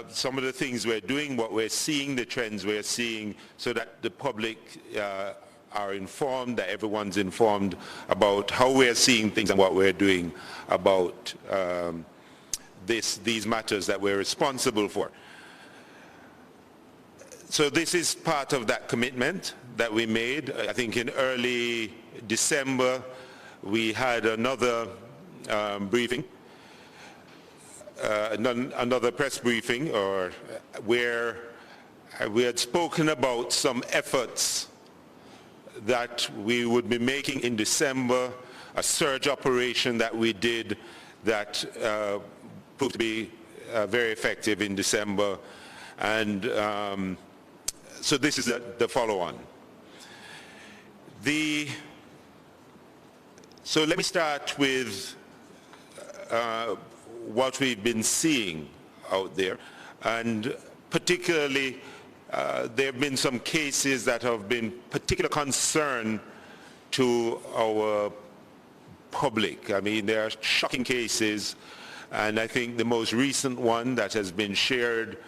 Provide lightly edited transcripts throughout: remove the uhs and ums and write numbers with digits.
some of the things we're doing, what we're seeing, the trends we're seeing, so that the public are informed, that everyone's informed about how we're seeing things and what we're doing about these matters that we're responsible for. So this is part of that commitment that we made. I think in early December we had another briefing, another press briefing, where we had spoken about some efforts that we would be making in December, a surge operation that we did that proved to be very effective in December. And so this is the follow-on. So let me start with what we've been seeing out there, and particularly there have been some cases that have been particular concern to our public. I mean, there are shocking cases, and I think the most recent one that has been shared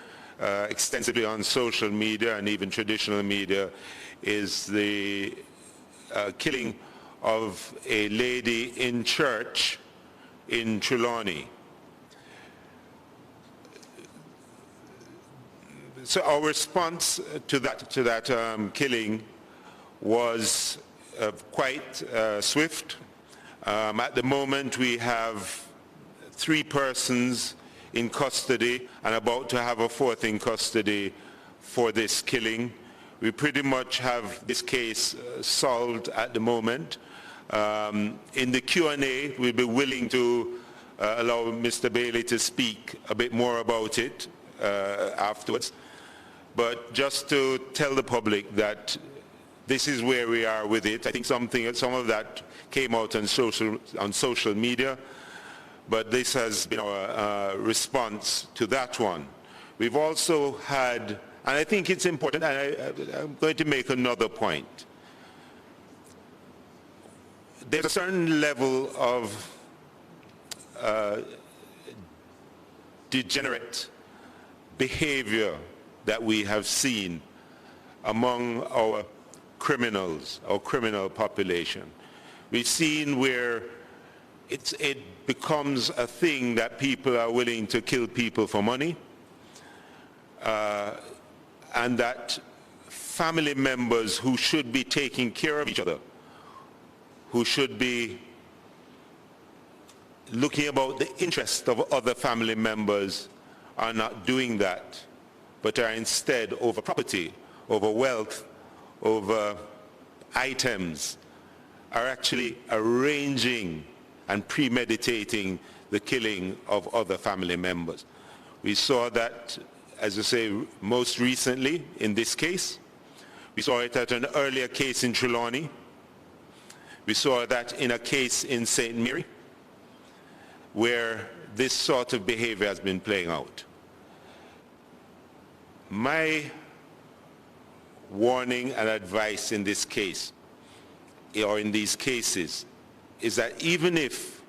extensively on social media and even traditional media is the killing of a lady in church in Trelawney. So our response to that killing was quite swift. At the moment we have 3 persons in custody and about to have a 4th in custody for this killing. We pretty much have this case solved at the moment. In the Q&A we'll be willing to allow Mr. Bailey to speak a bit more about it afterwards. But just to tell the public that this is where we are with it. I think some of that came out on social media, but this has been our response to that one. We've also had, and I think it's important, and I'm going to make another point. There's a certain level of degenerate behavior that we have seen among our criminals, our criminal population. We've seen where it becomes a thing that people are willing to kill people for money, and that family members who should be taking care of each other, who should be looking about the interest of other family members, are not doing that, but are instead over property, over wealth, over items, are actually arranging and premeditating the killing of other family members. We saw that, as I say, most recently in this case. We saw it at an earlier case in Trelawney. We saw that in a case in St. Mary, where this sort of behavior has been playing out. My warning and advice in this case, or in these cases, is that even if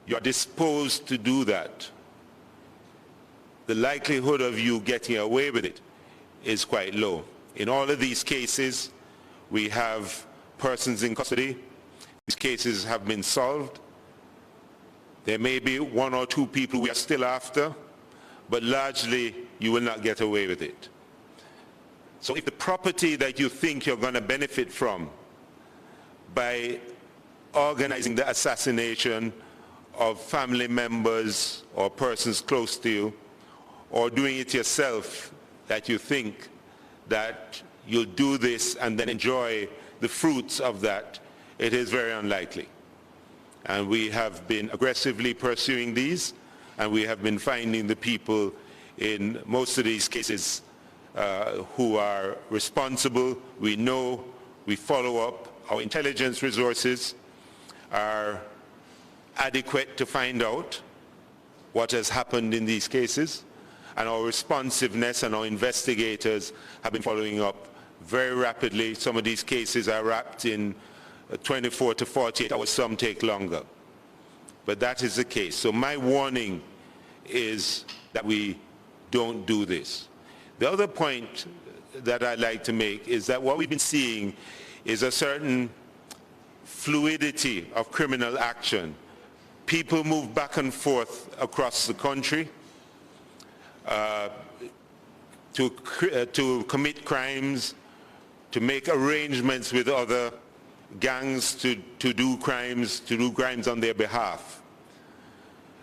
you're disposed to do that, the likelihood of you getting away with it is quite low. In all of these cases, we have persons in custody. These cases have been solved. There may be 1 or 2 people we are still after, but largely you will not get away with it. So if the property that you think you're going to benefit from by organizing the assassination of family members or persons close to you, or doing it yourself, that you think that you'll do this and then enjoy the fruits of that, it is very unlikely. And we have been aggressively pursuing these, and we have been finding the people in most of these cases who are responsible. We know, we follow up. Our intelligence resources are adequate to find out what has happened in these cases, and our responsiveness and our investigators have been following up very rapidly. Some of these cases are wrapped in 24 to 48 hours, some take longer. But that is the case. So my warning is that we don't do this. The other point that I'd like to make is that what we've been seeing is a certain fluidity of criminal action. People move back and forth across the country to commit crimes, to make arrangements with other gangs to do crimes on their behalf.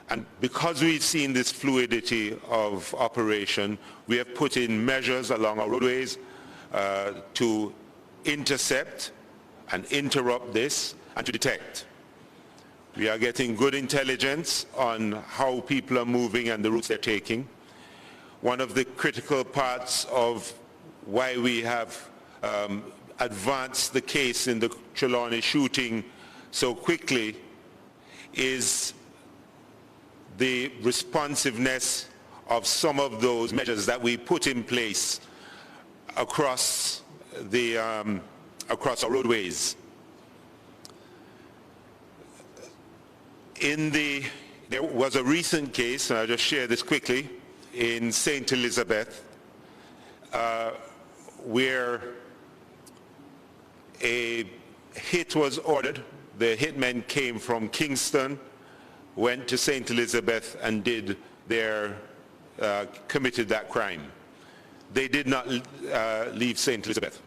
And because we've seen this fluidity of operation, we have put in measures along our roadways to intercept and interrupt this and to detect. We are getting good intelligence on how people are moving and the routes they're taking. One of the critical parts of why we have advanced the case in the Trelawney shooting so quickly is the responsiveness of some of those measures that we put in place across our roadways. There was a recent case, and I'll just share this quickly, in St. Elizabeth, where a hit was ordered. The hitmen came from Kingston, went to St. Elizabeth and committed that crime. They did not leave St. Elizabeth.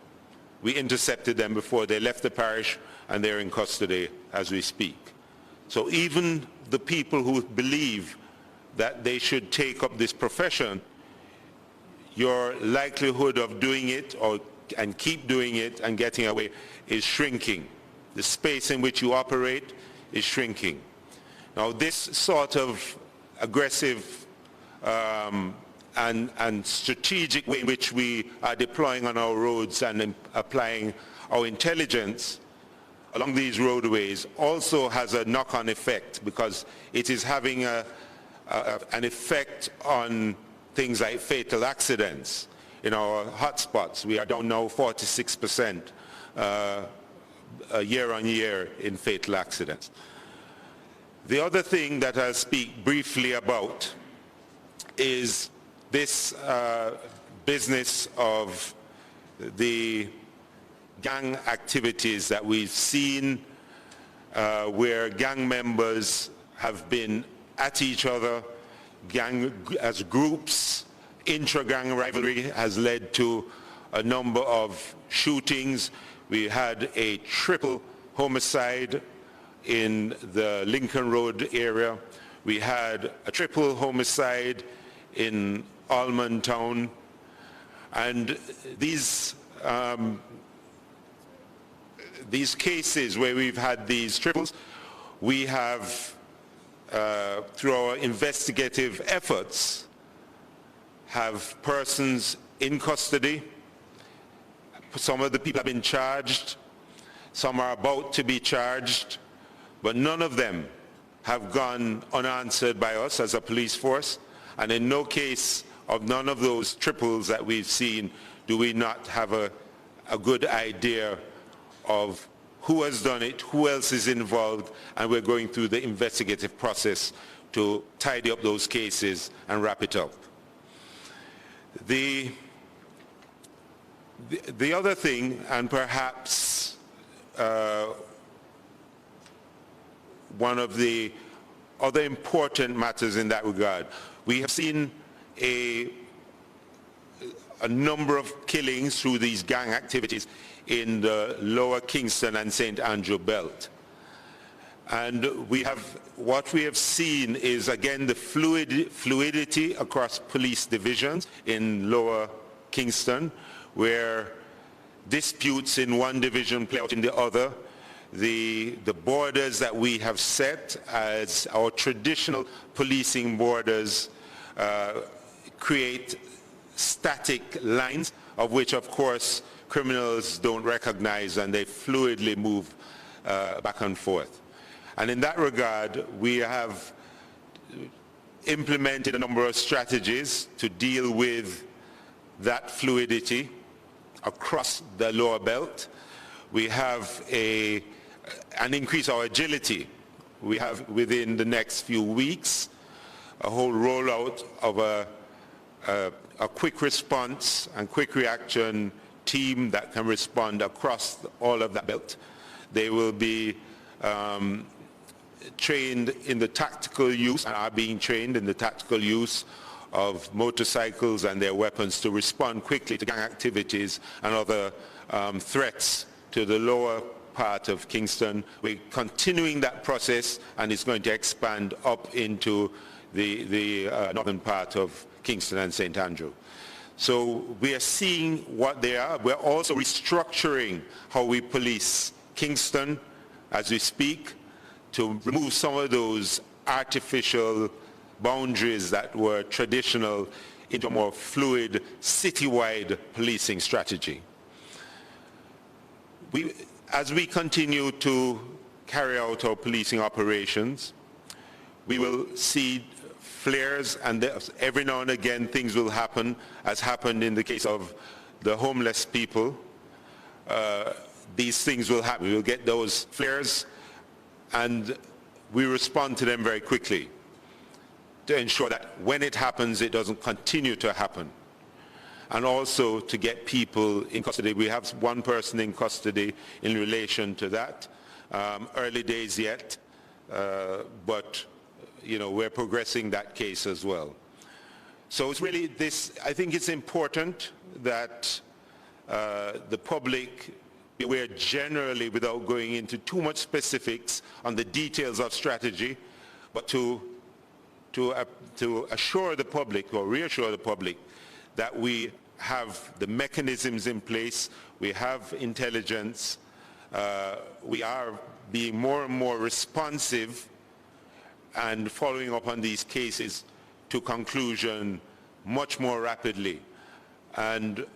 We intercepted them before they left the parish, and they're in custody as we speak. So even the people who believe that they should take up this profession, your likelihood of doing it and keep doing it and getting away is shrinking. The space in which you operate is shrinking. Now this sort of aggressive and strategic way in which we are deploying on our roads and applying our intelligence along these roadways also has a knock-on effect, because it is having an effect on things like fatal accidents. In our hotspots, we are down now 46% year on year in fatal accidents. The other thing that I'll speak briefly about is this business of the gang activities that we've seen, where gang members have been at each other, as groups. Intra-gang rivalry has led to a number of shootings. We had a triple homicide in the Lincoln Road area. We had a triple homicide in Almond Town. And these cases where we've had these triples, we have, through our investigative efforts, have persons in custody. Some of the people have been charged, some are about to be charged, but none of them have gone unanswered by us as a police force. And in no case of none of those triples that we've seen do we not have a good idea of who has done it, who else is involved, and we're going through the investigative process to tidy up those cases and wrap it up. The other thing, and perhaps one of the other important matters in that regard, we have seen a number of killings through these gang activities in the lower Kingston and St. Andrew belt. And what we have seen is, again, the fluidity across police divisions in lower Kingston, where disputes in one division play out in the other. The borders that we have set as our traditional policing borders create static lines, of which, of course, criminals don't recognize, and they fluidly move back and forth. And in that regard, we have implemented a number of strategies to deal with that fluidity across the lower belt. We have and increase our agility. We have, within the next few weeks, a whole rollout of a a quick response and quick reaction team that can respond across all of that belt. They will be trained in the tactical use and are being trained in the tactical use of motorcycles and their weapons to respond quickly to gang activities and other threats to the lower part of Kingston. We're continuing that process, and it's going to expand up into the northern part of Kingston and St. Andrew. So we are seeing what they are. We're also restructuring how we police Kingston as we speak to remove some of those artificial boundaries that were traditional into a more fluid citywide policing strategy. As we continue to carry out our policing operations, we will see flares, and every now and again things will happen, as happened in the case of the homeless people. These things will happen. We'll get those flares, and we respond to them very quickly to ensure that when it happens, it doesn't continue to happen. And also to get people in custody. We have one person in custody in relation to that. Early days yet, but we're progressing that case as well. So it's really this, I think it's important that the public be aware generally, without going into too much specifics on the details of strategy, but to assure the public or reassure the public that we have the mechanisms in place, we have intelligence, we are being more and more responsive and following up on these cases to conclusion much more rapidly. And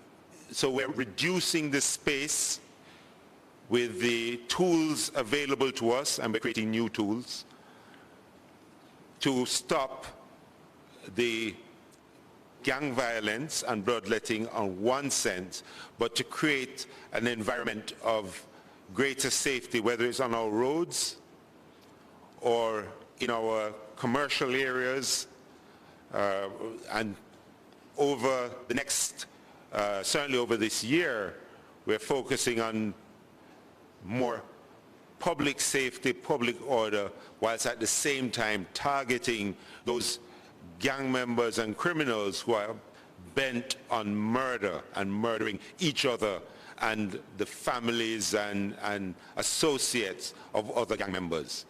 so we're reducing the space with the tools available to us, and we're creating new tools to stop the gang violence and bloodletting on one sense, but to create an environment of greater safety, whether it's on our roads or in our commercial areas, and over the next, certainly over this year, we're focusing on more public safety, public order, whilst at the same time targeting those gang members and criminals who are bent on murder and murdering each other and the families and associates of other gang members.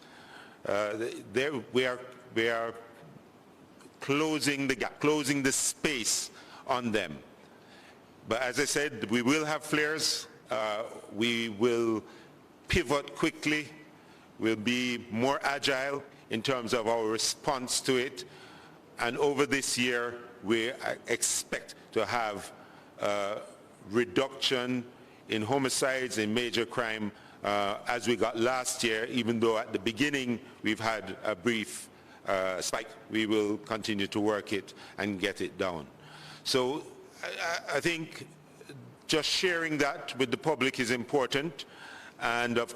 We are closing the gap, closing the space on them. But as I said, we will have flares. We will pivot quickly. We'll be more agile in terms of our response to it. And over this year, we expect to have a reduction in homicides, in major crime, as we got last year, even though at the beginning we've had a brief spike. We will continue to work it and get it down. So I think just sharing that with the public is important. And of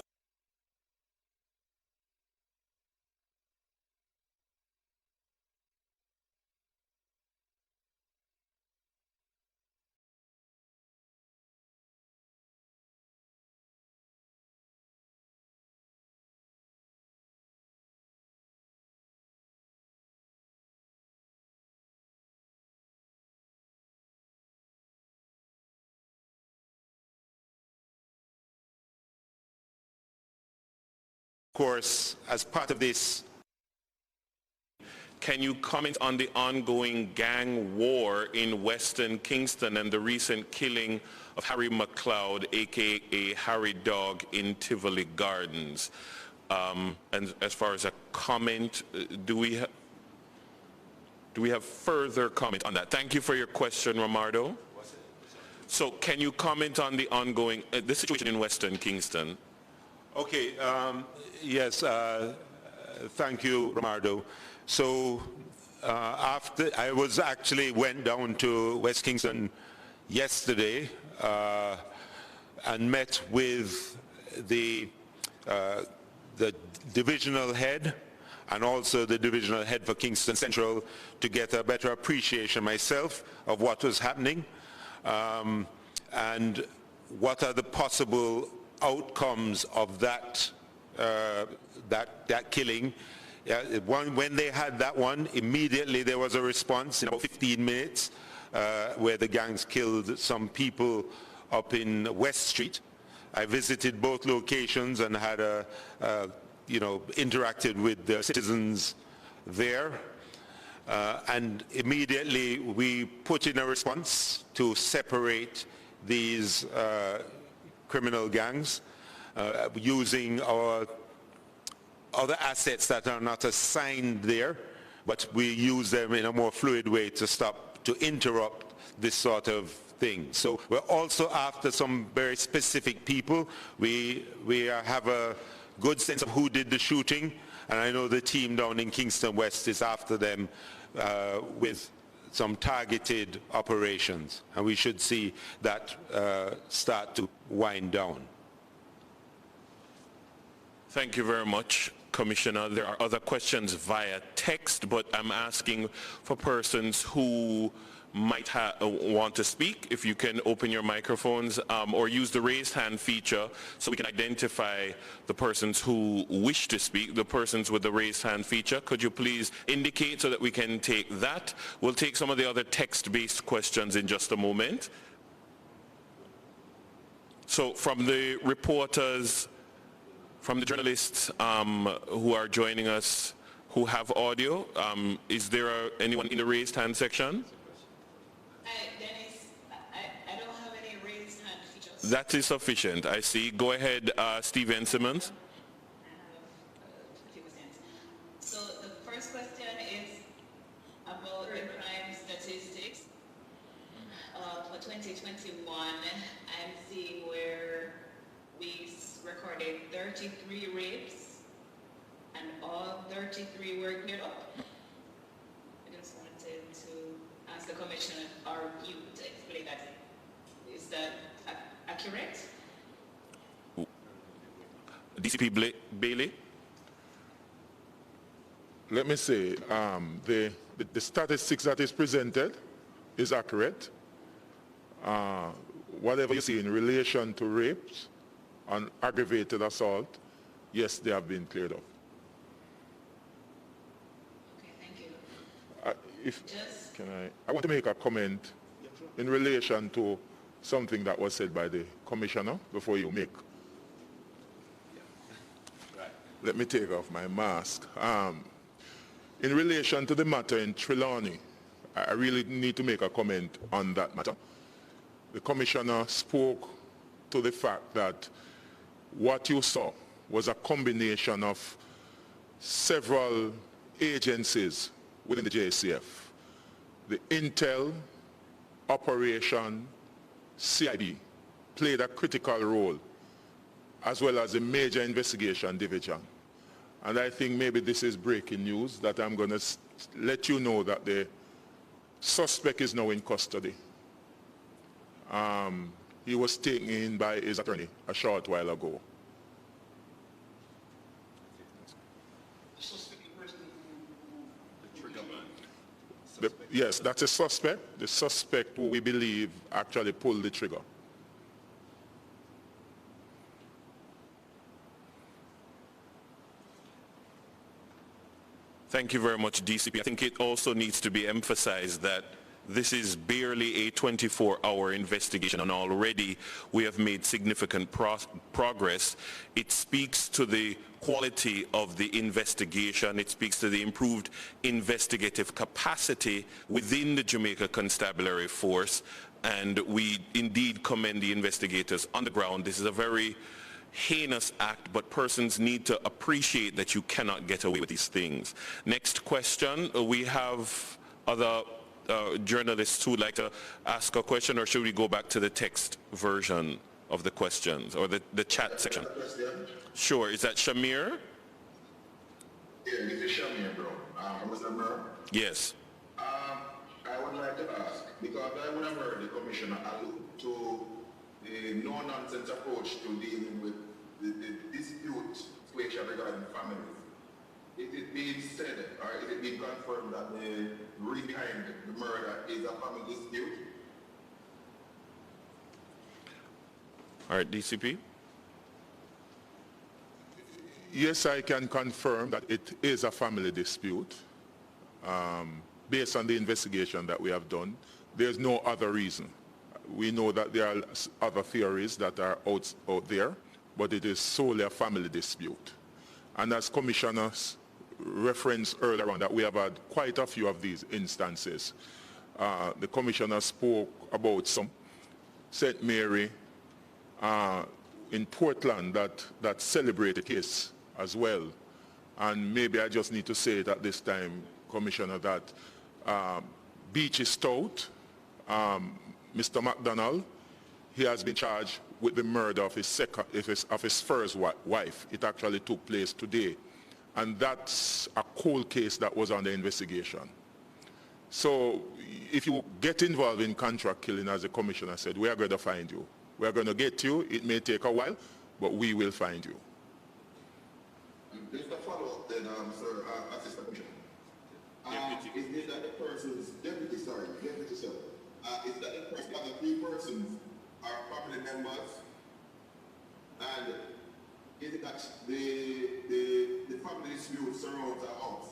course, as part of this, can you comment on the ongoing gang war in Western Kingston and the recent killing of Harry McLeod, aka Harry Dog, in Tivoli Gardens? And as far as a comment, do we have further comment on that? Thank you for your question, Romardo. So can you comment on the ongoing, the situation in Western Kingston? Okay, yes, thank you, Romardo. So after I went down to West Kingston yesterday and met with the divisional head and also the divisional head for Kingston Central to get a better appreciation myself of what was happening and what are the possible outcomes of that killing. When they had that one, immediately there was a response in about 15 minutes where the gangs killed some people up in West Street. I visited both locations and had interacted with the citizens there. And immediately we put in a response to separate these criminal gangs using our other assets that are not assigned there, but we use them in a more fluid way to interrupt this sort of thing. So we're also after some very specific people. We have a good sense of who did the shooting, and I know the team down in Kingston West is after them with some targeted operations, and we should see that start to wind down. Thank you very much, Commissioner. There are other questions via text, but I'm asking for persons who might want to speak. If you can open your microphones or use the raised hand feature so we can identify the persons who wish to speak, the persons with the raised hand feature. Could you please indicate so that we can take that? We'll take some of the other text-based questions in just a moment. So from the reporters, from the journalists who are joining us who have audio, is there anyone in the raised hand section? Dennis, I don't have any raised hand features. That is sufficient. I see. Go ahead, Stephen Simmons. So the first question is about the crime statistics. For 2021, I'm seeing where we recorded 33 rapes and all 33 were cleared up. I just wanted to ask the Commissioner or you to explain that. Is that accurate? DCP Bailey? Let me say, the statistics that is presented is accurate. Whatever you see in relation to rapes and aggravated assault, yes, they have been cleared up. Okay, thank you. I want to make a comment in relation to something that was said by the Commissioner before you make. Let me take off my mask. In relation to the matter in Trelawney, I really need to make a comment on that matter. The Commissioner spoke to the fact that what you saw was a combination of several agencies within the JCF. The Intel, Operation, CID played a critical role, as well as the Major Investigation Division. And I think maybe this is breaking news that I'm going to let you know that the suspect is now in custody. He was taken in by his attorney a short while ago. Yes, that's a suspect. The suspect who we believe actually pulled the trigger. Thank you very much, DCP. I think it also needs to be emphasized that this is barely a 24-hour investigation, and already we have made significant progress. It speaks to the quality of the investigation. It speaks to the improved investigative capacity within the Jamaica Constabulary force, and we indeed commend the investigators on the ground. This is a very heinous act, but persons need to appreciate that you cannot get away with these things. Next question. We have other journalists who would like to ask a question, or should we go back to the text version of the questions or the chat section? Sure. Is that Shamir? Yeah, this is Shamir, bro. Was that bro? Yes. I would like to ask, because I would have heard the Commissioner allude to the no-nonsense approach to dealing with the dispute situation regarding families. is it being said, or is it being confirmed that the reason behind the murder is a family dispute? All right, DCP. Yes, I can confirm that it is a family dispute. Based on the investigation that we have done, there's no other reason. We know that there are other theories that are out there, but it is solely a family dispute. And as commissioners referenced earlier on, that we have had quite a few of these instances. The commissioner spoke about some, St. Mary, in Portland that celebrated a case as well. And maybe I just need to say it at this time, Commissioner, that Beachy Stout, Mr. McDonald, he has been charged with the murder of his first wife. It actually took place today. And that's a cold case that was under investigation. So if you get involved in contract killing, as the commissioner said, we are going to find you. We are going to get you. It may take a while, but we will find you. Just a follow-up then, sir, Assistant Commissioner. Is it that the persons, deputy, sir, is that the person that the three persons are family members? And is it that the family dispute surrounds a house?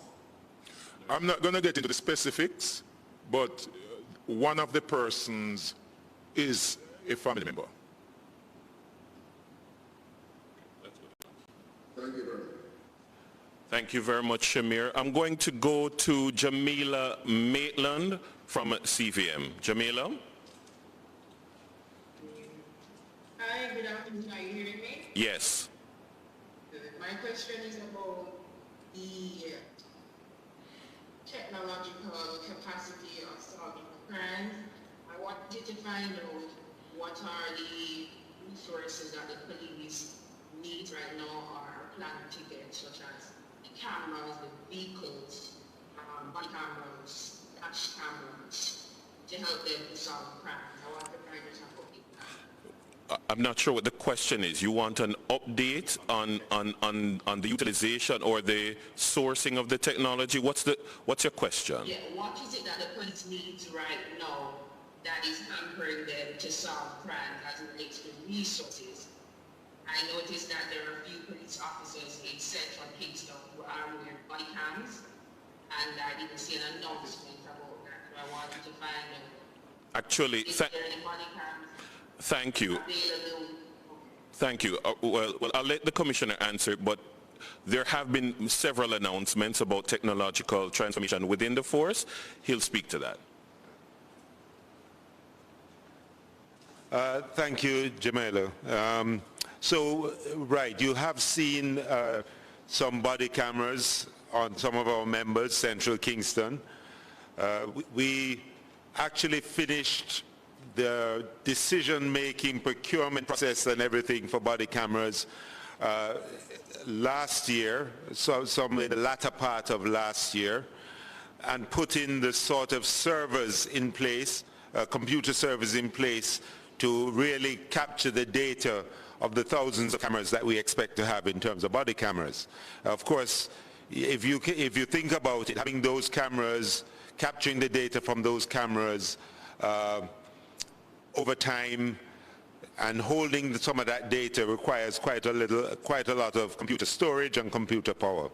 I'm not going to get into the specifics, but one of the persons is a family member. Thank you very much. Thank you very much, Shamir. I'm going to go to Jamila Maitland from CVM. Jamila? Hi, good afternoon. Are you hearing me? Yes. My question is about the technological capacity of solving crimes. I wanted to find out what are the resources that the police need right now or are planning to get, such as the cameras, the vehicles, body cameras, dash cameras, to help them to solve crimes. I want to find out how people can. I'm not sure what the question is. You want an update on the utilization or the sourcing of the technology? What's your question? Yeah, what is it that the police needs right now that is hampering them to solve crime as it relates to resources? I noticed that there are a few police officers in central Kingston who are wearing body cams, and I didn't see an announcement about that. So I wanted to find out. Actually, is there any body cams? Thank you. Available? Thank you. Well, I'll let the commissioner answer, but there have been several announcements about technological transformation within the force. He'll speak to that. Thank you, Jamila. So, right, you have seen some body cameras on some of our members, Central Kingston. We actually finished the decision-making procurement process and everything for body cameras last year, so some in the latter part of last year, and put in the sort of servers in place, computer servers in place to really capture the data of the thousands of cameras that we expect to have in terms of body cameras. Of course, if you think about it, having those cameras, capturing the data from those cameras over time and holding some of that data requires quite a lot of computer storage and computer power.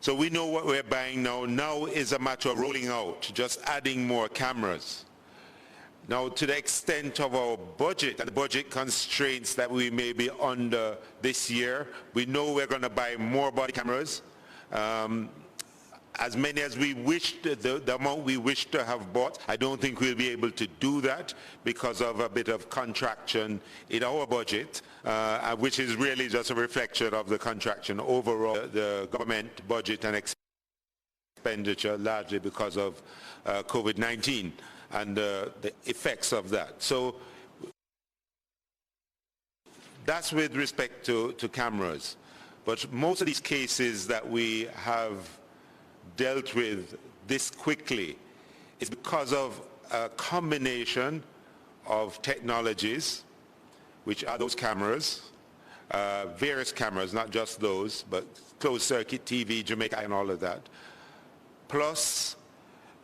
So we know what we're buying now. Now is a matter of rolling out, just adding more cameras. Now, to the extent of our budget and the budget constraints that we may be under this year, we know we're going to buy more body cameras. As many as we wish, the amount we wish to have bought, I don't think we'll be able to do that because of a bit of contraction in our budget, which is really just a reflection of the contraction overall, the government budget and expenditure, largely because of COVID-19. And the effects of that. So that's with respect to cameras. But most of these cases that we have dealt with this quickly is because of a combination of technologies, which are those cameras, various cameras, not just those, but closed circuit TV, Jamaica and all of that, plus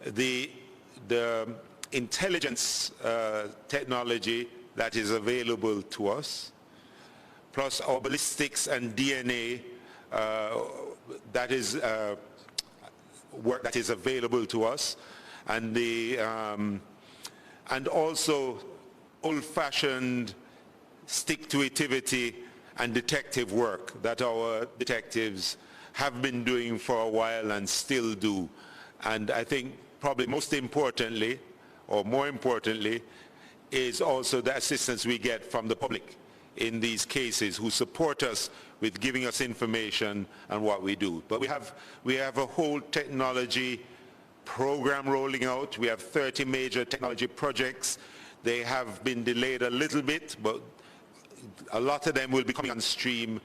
the intelligence technology that is available to us, plus our ballistics and DNA that is work that is available to us, and and also old-fashioned stick-to-itivity and detective work that our detectives have been doing for a while and still do. And I think probably most importantly, or more importantly, is also the assistance we get from the public in these cases who support us with giving us information on what we do. But we have a whole technology program rolling out. We have 30 major technology projects. They have been delayed a little bit, but a lot of them will be coming on stream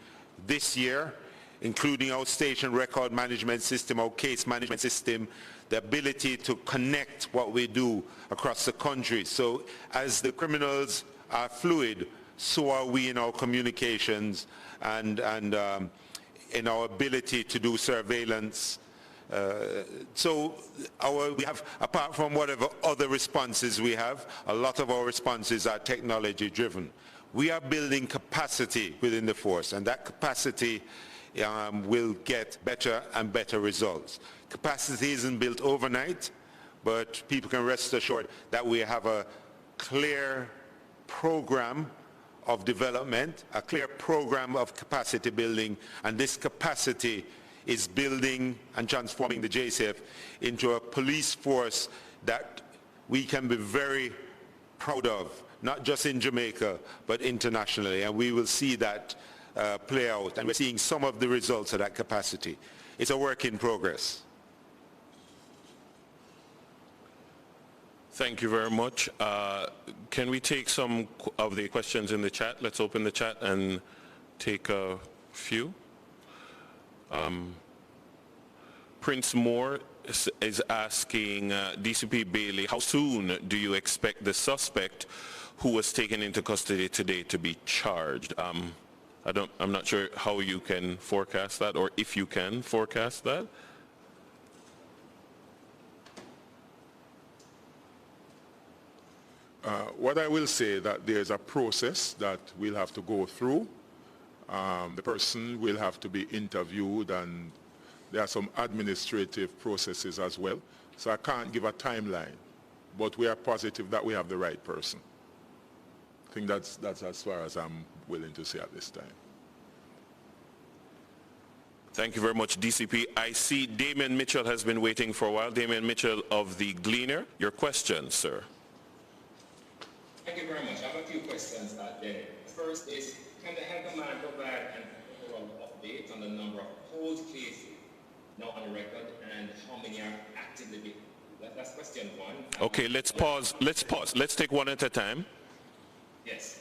this year, including our station record management system, our case management system, the ability to connect what we do across the country. So as the criminals are fluid, so are we in our communications and in our ability to do surveillance. So we have, apart from whatever other responses we have, a lot of our responses are technology driven. We are building capacity within the force, and that capacity will get better and better results. Capacity isn't built overnight, but people can rest assured that we have a clear program of development, a clear program of capacity building, and this capacity is building and transforming the JCF into a police force that we can be very proud of, not just in Jamaica, but internationally. And we will see that play out. And we're seeing some of the results of that capacity. It's a work in progress. Thank you very much. Can we take some of the questions in the chat? Let's open the chat and take a few. Prince Moore is asking DCP Bailey, how soon do you expect the suspect who was taken into custody today to be charged? I'm not sure how you can forecast that, or if you can forecast that. What I will say that there's a process that we'll have to go through. The person will have to be interviewed, and there are some administrative processes as well. So I can't give a timeline, but we are positive that we have the right person. I think that's as far as I'm willing to say at this time. Thank you very much, DCP. I see Damien Mitchell has been waiting for a while. Damien Mitchell of the Gleaner. Your question, sir. Thank you very much. I have a few questions there. The first is, can the head command provide an overall update on the number of cold cases now on record and how many are actively being? That's question one. Okay, let's pause. Let's take one at a time. Yes.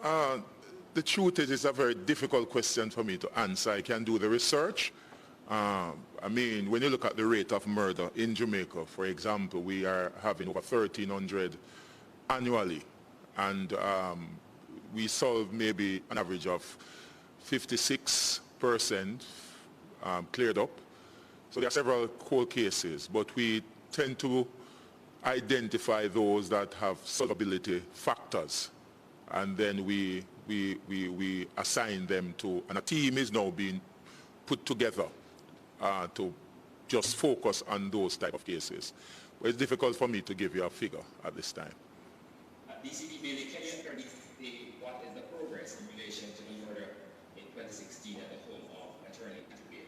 The truth is, it's a very difficult question for me to answer. I can do the research. I mean, when you look at the rate of murder in Jamaica, for example, we are having over 1,300 annually, and we solve maybe an average of 56% cleared up. So there are several cold cases, but we tend to identify those that have solvability factors, and then we assign them to, and a team is now being put together to just focus on those type of cases. But it's difficult for me to give you a figure at this time. DCP Bailey, can you say what is the progress in relation to the murder in 2016 at the home of Attorney Bailey?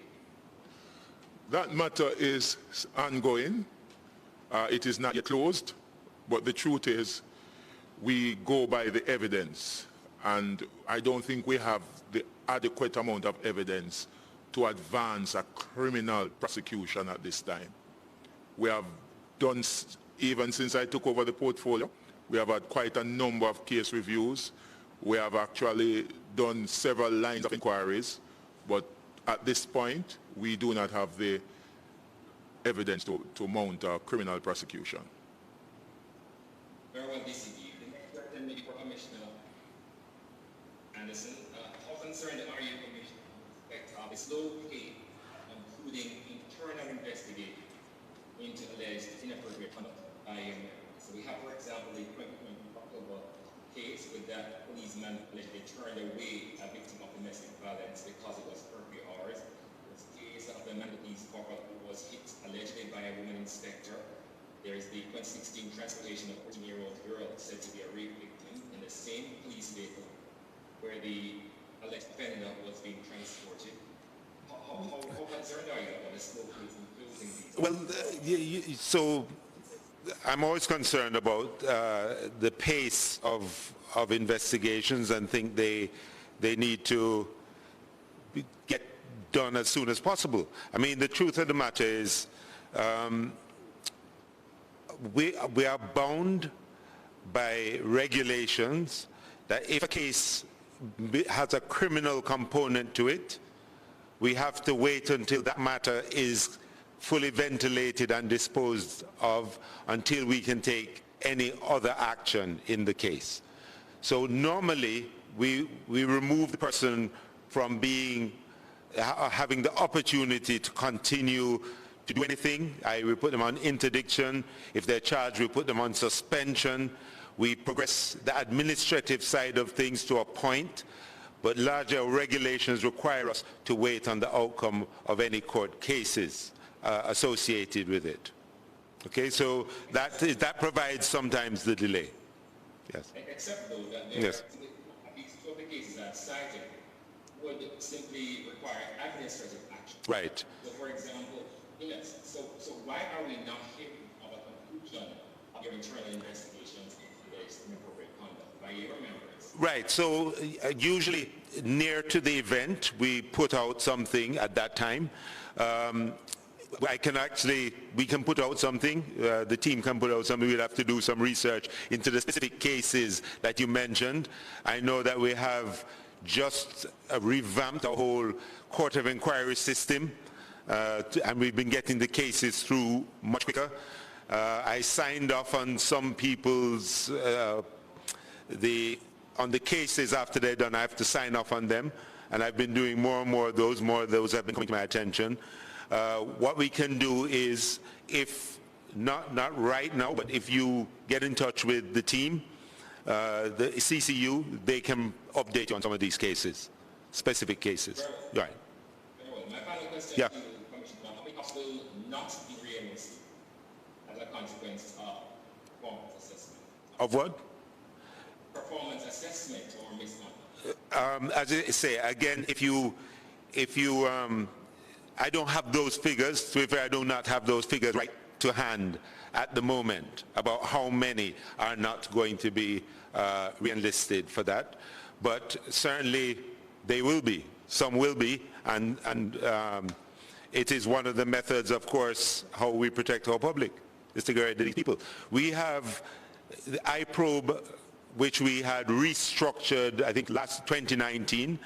That matter is ongoing. It is not yet closed, but the truth is we go by the evidence, and I don't think we have the adequate amount of evidence to advance a criminal prosecution at this time. We have done, even since I took over the portfolio, we have had quite a number of case reviews. We have actually done several lines of inquiries, but at this point, we do not have the evidence to mount a criminal prosecution. Very well, DCP. The next question may be for Commissioner Anderson. How concerned are you, Commissioner, with respect of the slow pay, including internal investigation into alleged inappropriate conduct by young men? So we have, for example, the 2020 October case with that policeman allegedly turned away a victim of domestic violence because it was curfew hours. There's the case of the man police corporal who was hit allegedly by a woman inspector. There is the 2016 transportation of a 14-year-old girl said to be a rape victim in the same police vehicle where the alleged offender was being transported. How concerned are you about the slow pace in closing these? Well, so I'm always concerned about the pace of investigations and think they need to get done as soon as possible. I mean, the truth of the matter is we are bound by regulations that if a case has a criminal component to it, we have to wait until that matter is fully ventilated and disposed of until we can take any other action in the case. So normally we remove the person from having the opportunity to continue to do anything. We put them on interdiction. If they're charged, we put them on suspension. We progress the administrative side of things to a point, but larger regulations require us to wait on the outcome of any court cases associated with it. Okay, so that provides sometimes the delay. Yes. Except though that there yes. Are these two of the cases that cited would simply require administrative action. Right. So for example, yes, so why are we not hearing of a conclusion of your internal investigations into this inappropriate conduct by your members? Right, so usually near to the event we put out something at that time. We can put out something, the team can put out something. We'll have to do some research into the specific cases that you mentioned. I know that we have just revamped the whole court of inquiry system, and we've been getting the cases through much quicker. I signed off on some people's, on the cases after they're done. I have to sign off on them, and I've been doing more and more of those. More of those have been coming to my attention. What we can do is, if not right now, but if you get in touch with the team, the CCU, they can update you on some of these cases, specific cases. Right. My final question Yeah. to you, Commissioner, how many cops will not be reimbursed as a consequence of performance assessment? Of what? Performance assessment or misconduct? As I say, again, if you I don't have those figures, so if I do not have those figures right to hand at the moment about how many are not going to be re-enlisted for that, but certainly they will be. Some will be, and it is one of the methods, of course, how we protect our public, is to get rid of these people. We have the iProbe, which we had restructured, I think, last 2019,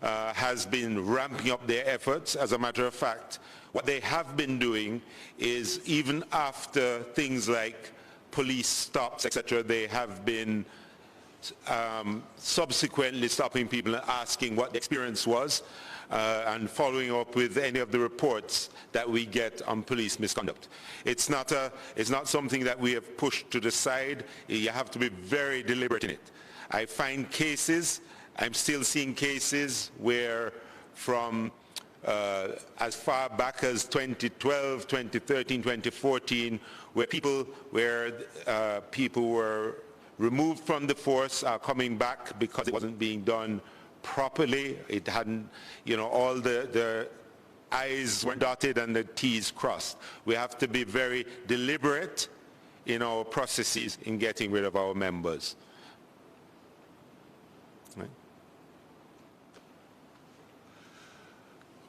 has been ramping up their efforts. As a matter of fact, what they have been doing is, even after things like police stops, etc., they have been subsequently stopping people and asking what the experience was, and following up with any of the reports that we get on police misconduct. It's not something that we have pushed to the side. You have to be very deliberate in it. I find cases, I'm still seeing cases where from as far back as 2012, 2013, 2014, where people were removed from the force are coming back because it wasn't being done properly. It hadn't, all the I's were dotted and the T's crossed. We have to be very deliberate in our processes in getting rid of our members. Right.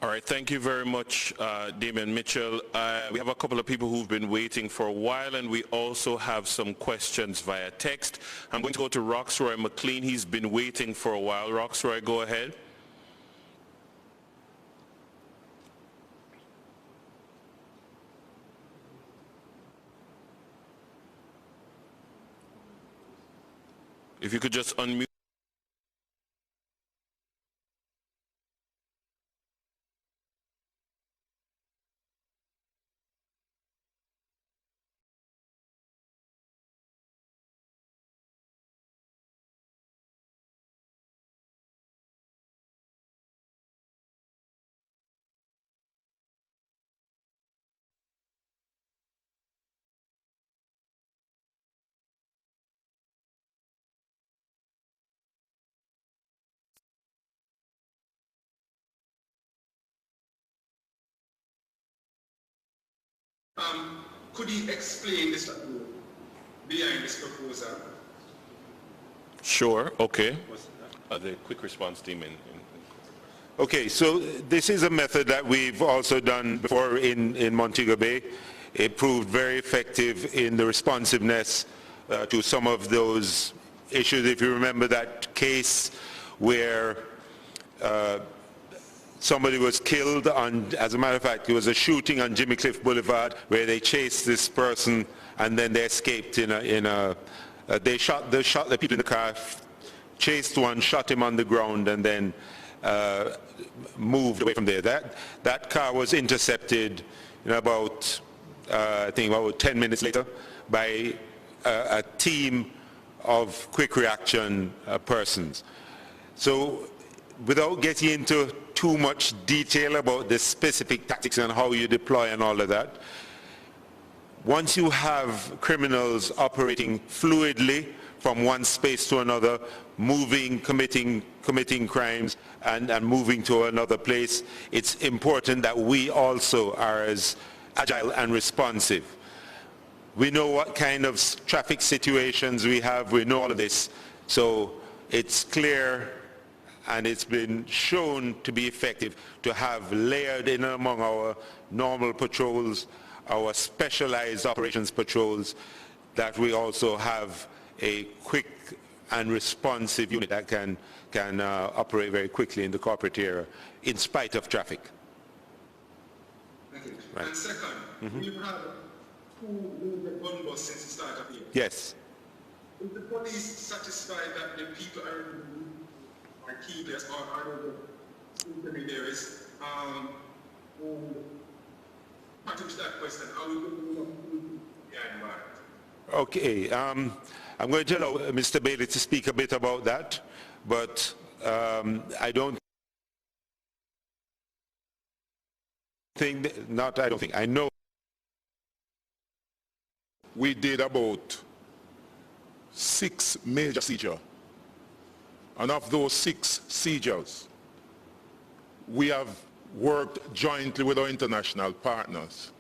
All right, thank you very much, Damien Mitchell. We have a couple of people who've been waiting for a while, and we also have some questions via text. I'm going to go to Roxroy McLean. He's been waiting for a while. Roxroy, go ahead. If you could just unmute. Could he explain this behind this proposal? Sure, okay. The quick response team Okay, so this is a method that we've also done before in Montego Bay. It proved very effective in the responsiveness to some of those issues. If you remember that case where somebody was killed on, as a matter of fact, it was a shooting on Jimmy Cliff Boulevard where they chased this person and then they escaped they shot the people in the car, chased one, shot him on the ground, and then moved away from there. That car was intercepted about, I think about 10 minutes later by a team of quick reaction persons. So without getting into too much detail about the specific tactics and how you deploy and all of that, once you have criminals operating fluidly from one space to another, moving, committing crimes, and moving to another place, it's important that we also are as agile and responsive. We know what kind of traffic situations we have, we know all of this, so it's clear and it's been shown to be effective to have layered in among our normal patrols, our specialized operations patrols, that we also have a quick and responsive unit that can operate very quickly in the corporate area in spite of traffic. Thank you. Right. And second, we've had 2 major gun busts since the start of the year. Yes. Is the police satisfied that the people are key players or are the intermediaries? To that question, are we going to behind bars? Okay, I'm going to allow Mr. Bailey to speak a bit about that, but I know we did about 6 major seizures. And of those 6 seizures, we have worked jointly with our international partners.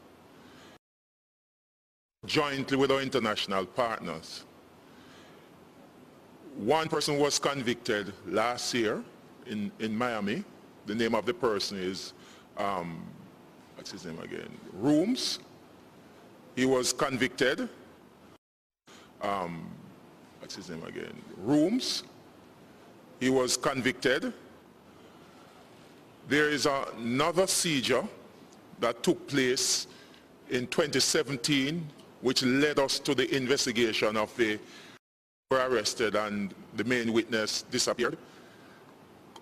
One person was convicted last year in Miami. The name of the person is, what's his name again? Rooms. He was convicted. What's his name again? Rooms. He was convicted. There is another seizure that took place in 2017, which led us to the investigation of the were arrested and the main witness disappeared.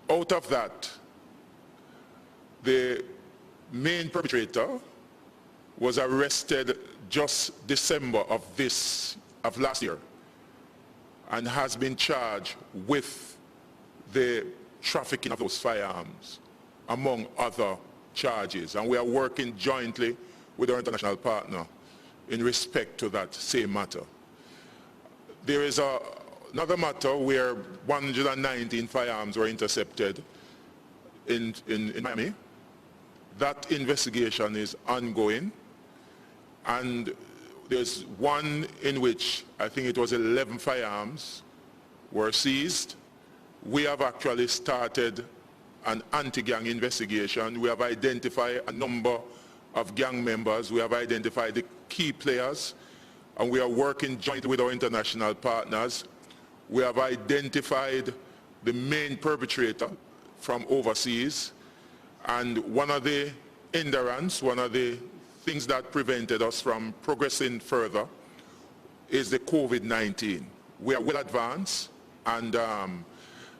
Out of that, the main perpetrator was arrested just December of last year and has been charged with the trafficking of those firearms, among other charges. And we are working jointly with our international partner in respect to that same matter. There is another matter where 119 firearms were intercepted in Miami. That investigation is ongoing, and there's one in which I think it was 11 firearms were seized. We have actually started an anti-gang investigation. We have identified a number of gang members. We have identified the key players, and we are working jointly with our international partners. We have identified the main perpetrator from overseas, and one of the hindrances, one of the things that prevented us from progressing further is the COVID-19. We are well advanced, and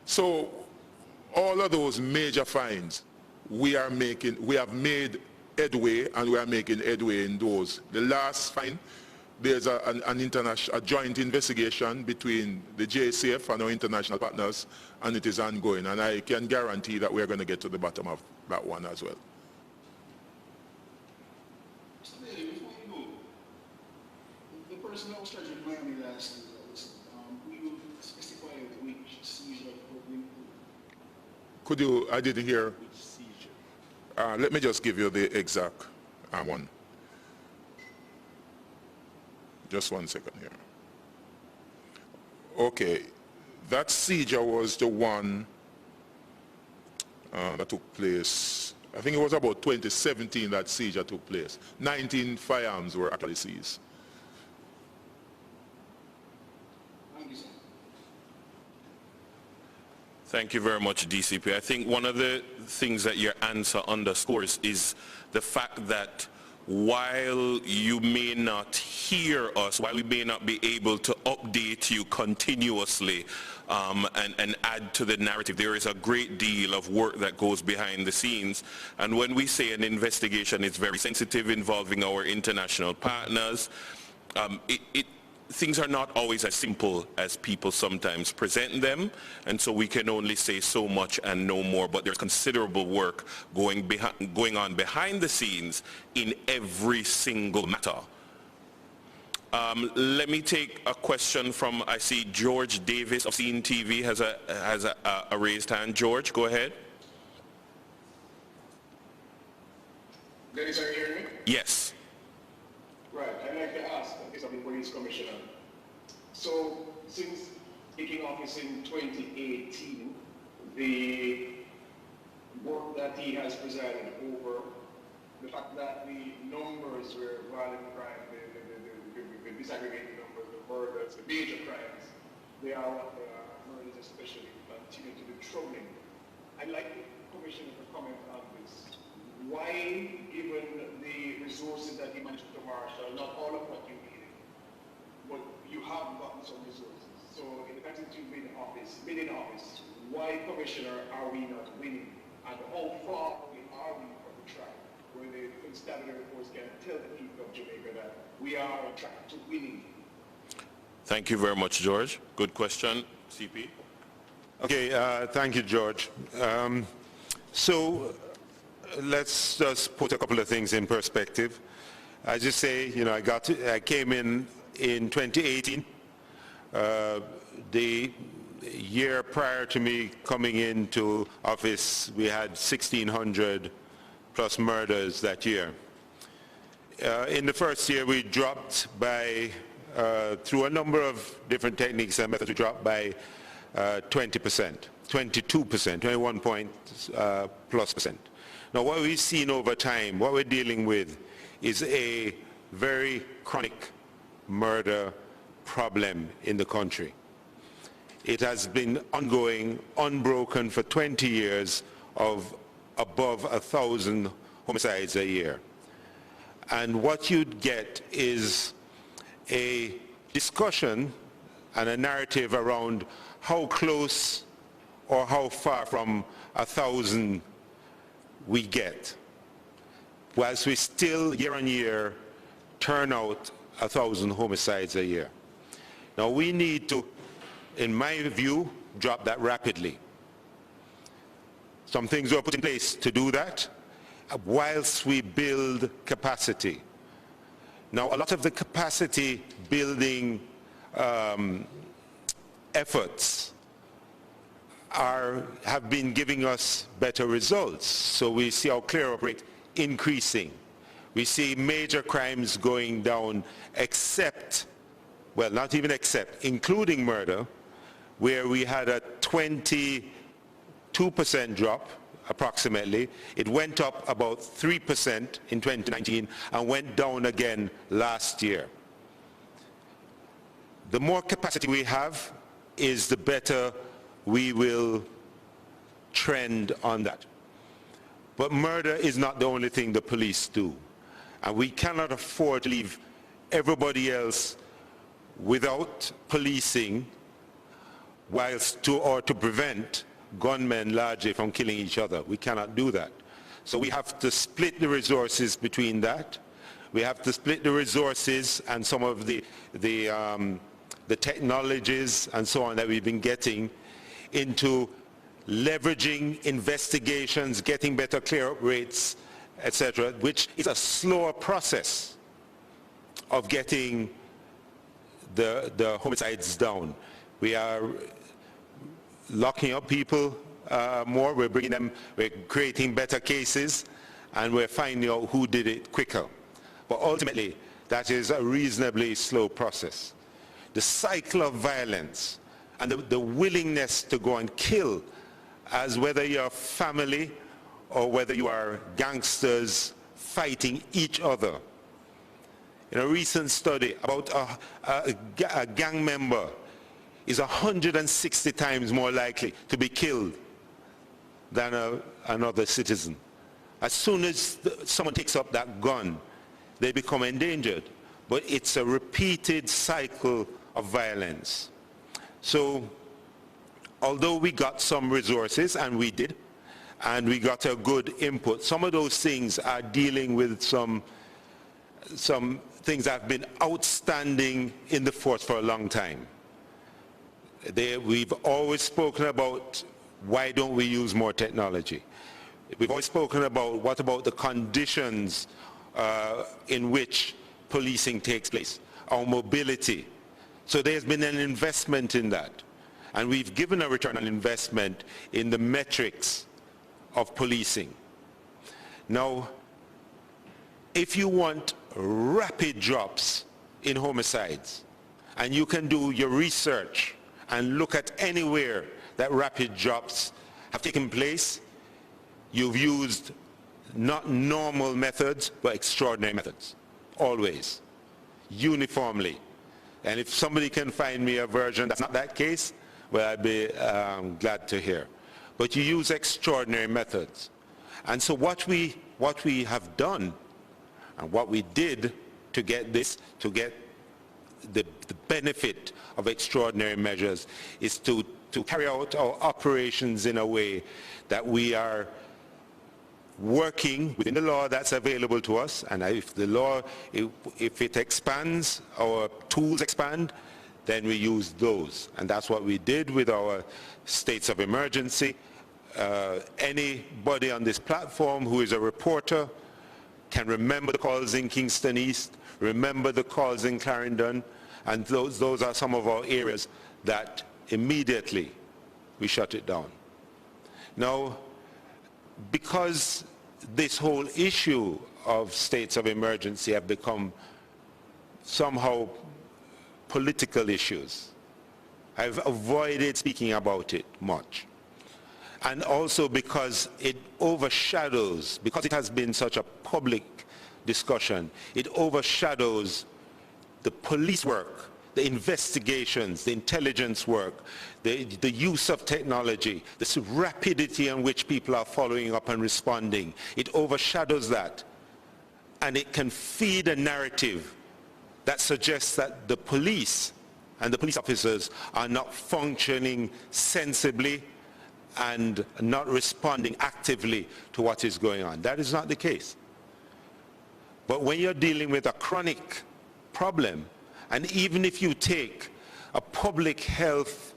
so all of those major finds we have made headway, and we are making headway in those. The last find, there's a joint investigation between the JCF and our international partners, and it is ongoing, and I can guarantee that we're going to get to the bottom of that one as well. Mr. Bailey, before you go, the person that was charged in Miami last year, will you specify which seizure probably? Could you, I didn't hear. Which seizure? Let me just give you the exact one. Just 1 second here. Okay, that seizure was the one that took place, I think it was about 2017 that seizure took place. 19 firearms were actually seized. Thank you very much, DCP. I think one of the things that your answer underscores is the fact that while you may not hear us, while we may not be able to update you continuously and add to the narrative, there is a great deal of work that goes behind the scenes. And when we say an investigation is very sensitive, involving our international partners, things are not always as simple as people sometimes present them, and so we can only say so much and no more, but there's considerable work going on behind the scenes in every single matter. Let me take a question from, I see George Davis of Scene TV has a raised hand. George, go ahead. Dennis, are you hearing me? Yes. Right, I'd like to ask, because I'm the police commissioner. So, since taking office in 2018, the work that he has presided over, the fact that the numbers were violent crime, the disaggregated numbers, the murders, the major crimes, they are what they are, murders especially, continue to be troubling. I'd like the commissioner to comment on this. Why, given the resources that he managed to marshal, not all of what you needed, but you have gotten some resources. So in the fact that you've been in office, why, Commissioner, are we not winning? And how far are we from the track where the Constabulary force can tell the people of Jamaica that we are on track to winning? Thank you very much, George. Good question. CP? Okay, thank you, George. So let's just put a couple of things in perspective. As you say, you know, I came in 2018. The year prior to me coming into office, we had 1,600 plus murders that year. In the first year, we dropped by, through a number of different techniques and methods, we dropped by 20%, 22%, 21 plus percent. Now, what we've seen over time, what we're dealing with is a very chronic murder problem in the country. It has been ongoing, unbroken for 20 years of above 1,000 homicides a year. And what you'd get is a discussion and a narrative around how close or how far from 1,000 we get, whilst we still year on year turn out 1,000 homicides a year. Now we need to, in my view, drop that rapidly. Some things were put in place to do that whilst we build capacity. Now a lot of the capacity building efforts have been giving us better results. So we see our clear-up rate increasing. We see major crimes going down, except, well, not even except, including murder, where we had a 22% drop, approximately. It went up about 3% in 2019 and went down again last year. The more capacity we have is the better we will trend on that. But murder is not the only thing the police do. And we cannot afford to leave everybody else without policing to prevent gunmen largely from killing each other. We cannot do that. So we have to split the resources between that. We have to split the resources and some of the technologies and so on that we've been getting into leveraging investigations, getting better clear-up rates, etc., which is a slower process of getting the homicides down. We are locking up people more, we're creating better cases, and we're finding out who did it quicker. But ultimately, that is a reasonably slow process. The cycle of violence and the willingness to go and kill, as whether you're family or whether you are gangsters fighting each other. In a recent study, about a gang member is 160 times more likely to be killed than another citizen. As soon as someone takes up that gun, they become endangered. But it's a repeated cycle of violence. So, although we got some resources, and we did, and we got a good input, some of those things are dealing with some things that have been outstanding in the force for a long time. We've always spoken about why don't we use more technology. We've always spoken about what about the conditions in which policing takes place, our mobility. So there's been an investment in that. And we've given a return on investment in the metrics of policing. Now, if you want rapid drops in homicides, and you can do your research and look at anywhere that rapid drops have taken place, you've used not normal methods, but extraordinary methods, always, uniformly. And if somebody can find me a version that's not that case, well, I'd be glad to hear. But you use extraordinary methods. And so what we have done, and what we did to get this, to get the benefit of extraordinary measures, is to carry out our operations in a way that we are working within the law that's available to us, and if the law, if it expands, our tools expand, then we use those. And that's what we did with our states of emergency. Anybody on this platform who is a reporter can remember the calls in Kingston East, remember the calls in Clarendon, and those are some of our areas that immediately we shut it down. Now, because this whole issue of states of emergency have become somehow political issues, I've avoided speaking about it much. And also because it overshadows, because it has been such a public discussion, it overshadows the police work, the investigations, the intelligence work, the use of technology, the rapidity in which people are following up and responding. It overshadows that. And it can feed a narrative that suggests that the police and the police officers are not functioning sensibly and not responding actively to what is going on. That is not the case. But when you're dealing with a chronic problem, and even if you take a public health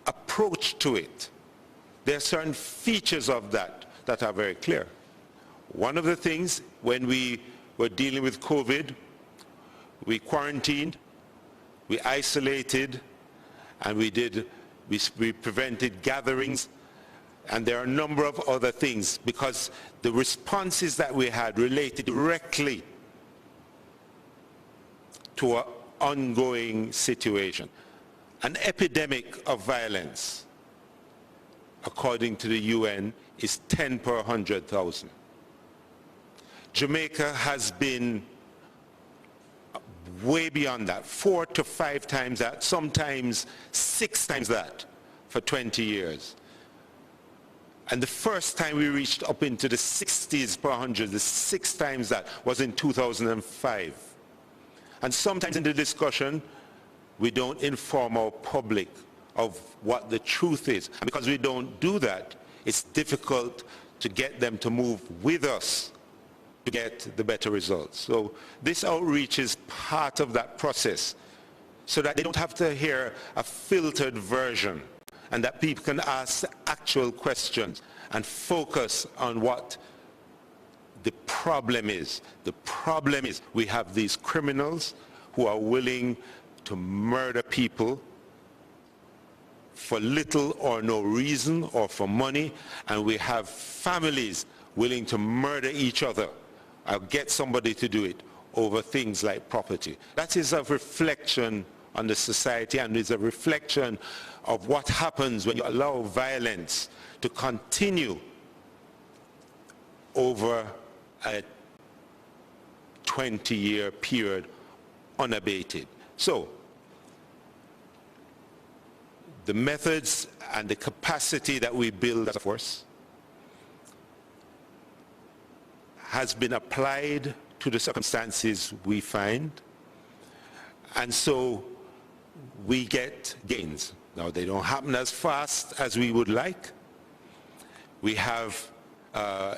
approach to it, there are certain features of that that are very clear. One of the things, when we were dealing with COVID, we quarantined, we isolated, and we prevented gatherings, and there are a number of other things, because the responses that we had related directly to an ongoing situation. An epidemic of violence, according to the UN, is 10 per 100,000. Jamaica has been way beyond that, 4 to 5 times that, sometimes 6 times that for 20 years. And the first time we reached up into the 60s per 100, the 6 times that, was in 2005. And sometimes in the discussion, we don't inform our public of what the truth is. And because we don't do that, it's difficult to get them to move with us to get the better results. So this outreach is part of that process, so that they don't have to hear a filtered version, and that people can ask actual questions and focus on what the problem is. The problem is we have these criminals who are willing to murder people for little or no reason, or for money, and we have families willing to murder each other. I'll get somebody to do it, over things like property. That is a reflection on the society and is a reflection of what happens when you allow violence to continue over a 20-year period unabated. So, the methods and the capacity that we build as a force has been applied to the circumstances we find, and so we get gains. Now, they don't happen as fast as we would like. We have,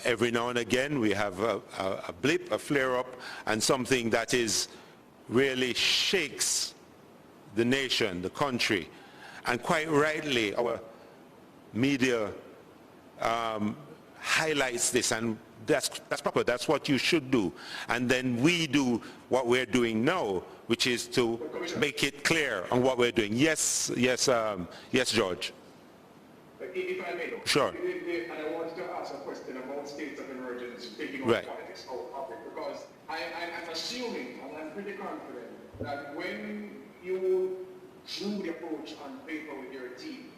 every now and again, we have a blip, a flare-up, and something that is really shakes the nation, the country. And quite rightly, our media highlights this, and that's proper. That's what you should do. And then we do what we're doing now, which is to make it clear on what we're doing. Yes, yes, yes, George. If I may, sure. And I wanted to ask a question about states of emergency, taking on right. politics out of it, because I'm assuming, and I'm pretty confident, that when you drew the approach on paper with your team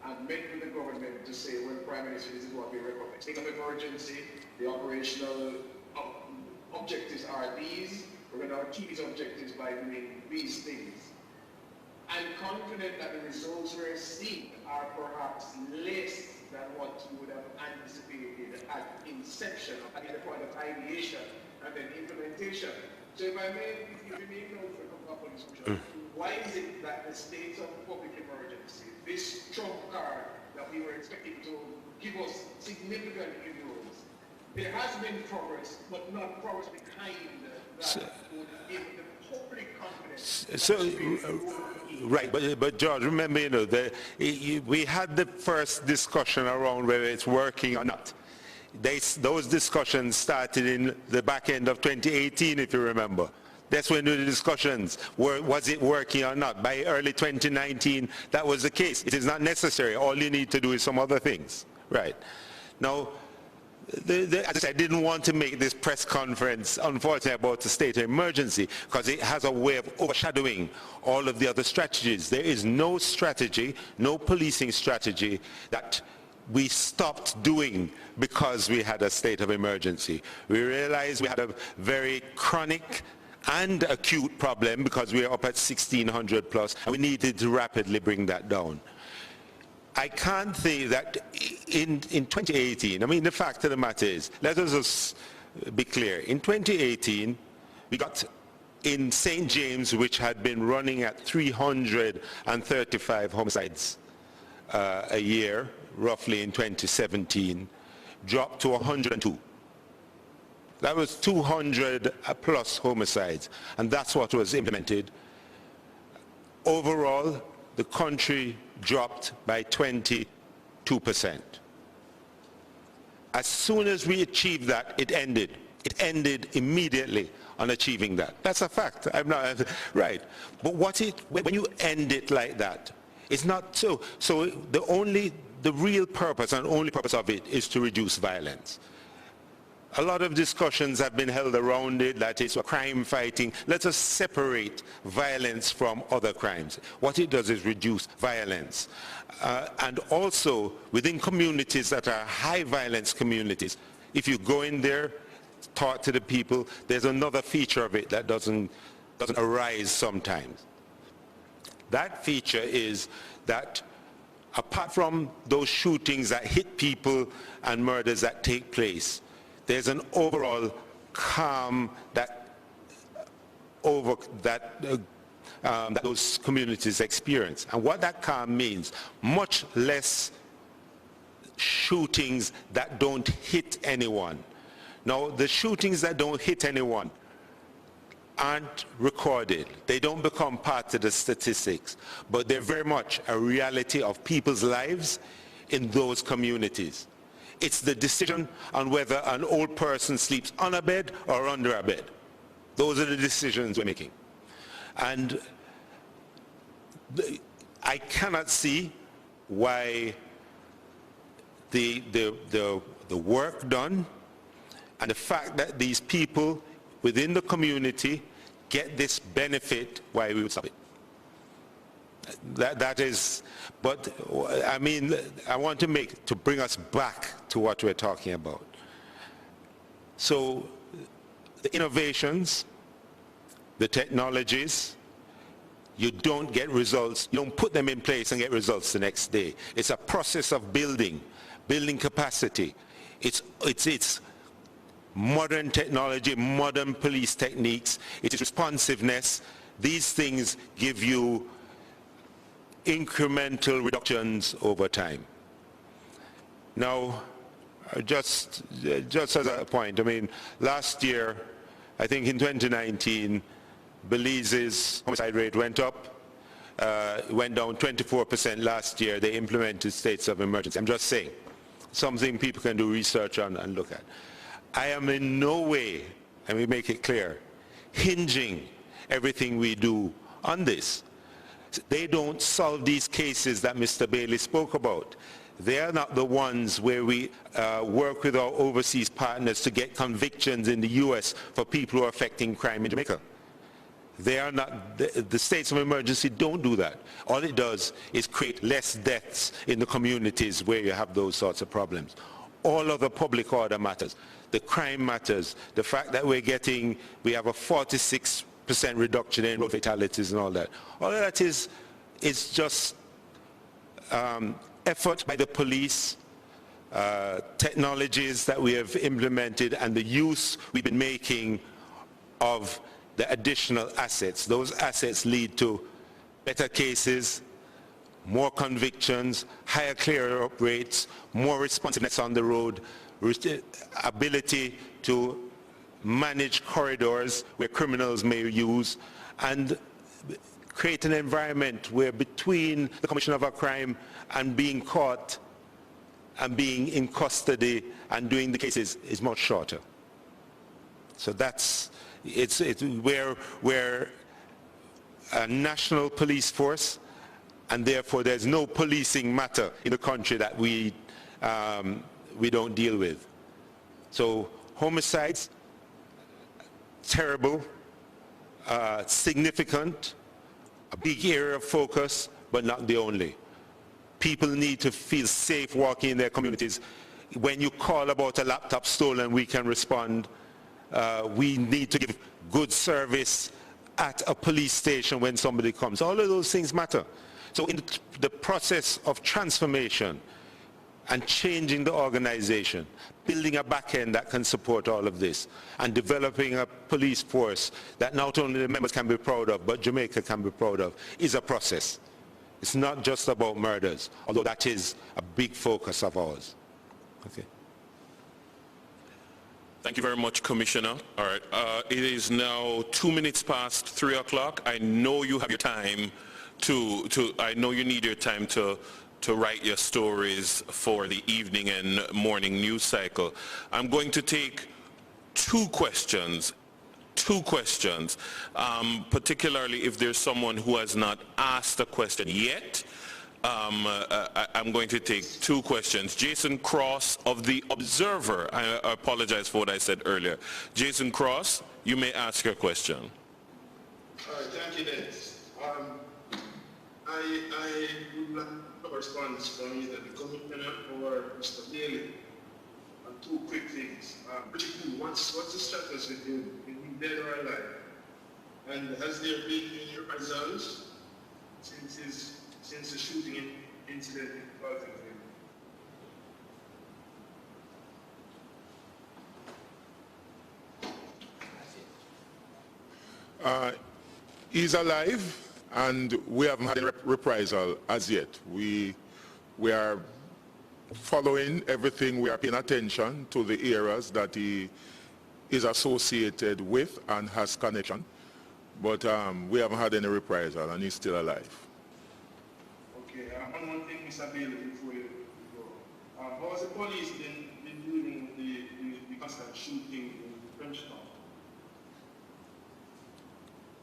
and met with the government to say, well, Prime Minister, this is what we recommend. State of emergency, the operational objectives are these. We're going to achieve these objectives by doing these things. I'm confident that the results we're seeing are perhaps less than what you would have anticipated at inception, at the point of ideation and then implementation. So if I may, if you may know for a discussion, why is it that the states of public emergency, this trump card that we were expecting to give us significant influence, there has been progress, but not progress behind that would give the public confidence. So, right, but George, remember, you know, we had the first discussion around whether it's working or not. Those discussions started in the back end of 2018, if you remember. That's when the discussions were, was it working or not? By early 2019, that was the case. It is not necessary. All you need to do is some other things. Right. Now, as I said, I didn't want to make this press conference, unfortunately, about the state of emergency, because it has a way of overshadowing all of the other strategies. There is no strategy, no policing strategy that we stopped doing because we had a state of emergency. We realized we had a very chronic and acute problem because we are up at 1,600 plus, and we needed to rapidly bring that down. I can't think that in 2018, I mean, the fact of the matter is, let us just be clear. In 2018, we got in St. James, which had been running at 335 homicides a year, roughly in 2017, dropped to 102. That was 200 plus homicides, and that's what was implemented. Overall, the country dropped by 22%. As soon as we achieved that, it ended. It ended immediately on achieving that. That's a fact. I'm not right. But when you end it like that, it's not so. So the real purpose and only purpose of it is to reduce violence. A lot of discussions have been held around it, that is crime fighting. Let us separate violence from other crimes. What it does is reduce violence. And also, within communities that are high violence communities, if you go in there, talk to the people, there's another feature of it that doesn't arise sometimes. That feature is that apart from those shootings that hit people and murders that take place, there's an overall calm that those communities experience. And what that calm means, much less shootings that don't hit anyone. Now, the shootings that don't hit anyone aren't recorded. They don't become part of the statistics, but they're very much a reality of people's lives in those communities. It's the decision on whether an old person sleeps on a bed or under a bed. Those are the decisions we're making. And I cannot see why the work done and the fact that these people within the community get this benefit, why we would stop it. That is, but I mean, I want to bring us back to what we're talking about. So the innovations, the technologies, you don't get results, you don't put them in place and get results the next day. It's a process of building capacity. It's modern technology, modern police techniques, it is responsiveness. These things give you incremental reductions over time. Now, just as a point, I mean, last year, I think in 2019, Belize's homicide rate went up, went down 24% last year. They implemented states of emergency. I'm just saying, something people can do research on and look at. I am in no way, and we make it clear, hinging everything we do on this. They don't solve these cases that Mr. Bailey spoke about. They are not the ones where we work with our overseas partners to get convictions in the US for people who are affecting crime in Jamaica. They are not, the states of emergency don't do that. All it does is create less deaths in the communities where you have those sorts of problems. All of the public order matters. The crime matters. The fact that we have a 46% reduction in road fatalities and all that. All of that is just effort by the police, technologies that we have implemented, and the use we've been making of the additional assets. Those assets lead to better cases, more convictions, higher clear-up rates, more responsiveness on the road, ability to manage corridors where criminals may use, and create an environment where between the commission of a crime and being caught and being in custody and doing the cases is much shorter. So it's where a national police force, and therefore there's no policing matter in the country that we don't deal with. So homicides, terrible, significant, a big area of focus, but not the only. People need to feel safe walking in their communities. When you call about a laptop stolen, we can respond. We need to give good service at a police station when somebody comes. All of those things matter. So in the process of transformation and changing the organization, building a back end that can support all of this, and developing a police force that not only the members can be proud of, but Jamaica can be proud of, is a process. It's not just about murders, although that is a big focus of ours. Okay. Thank you very much, Commissioner. All right, it is now 2 minutes past 3 o'clock. I know you have your time I know you need your time to write your stories for the evening and morning news cycle. I'm going to take two questions, particularly if there's someone who has not asked a question yet. I'm going to take two questions. Jason Cross of The Observer. I apologize for what I said earlier. Jason Cross, you may ask your question. All right, thank you, Dennis. I would like a response from either the Commissioner or Mr. Bailey on two quick things. Briefly, what's the status with him? Is he dead or alive? And has there been any results since the shooting incident in Baltimore? He's alive, and we haven't had a reprisal as yet. We are following everything. We are paying attention to the areas that he is associated with and has connection. But we haven't had any reprisal, and he's still alive. Okay, one thing, Mr. Bailey, before you go. How has the police been doing the constant shooting in Frenchtown?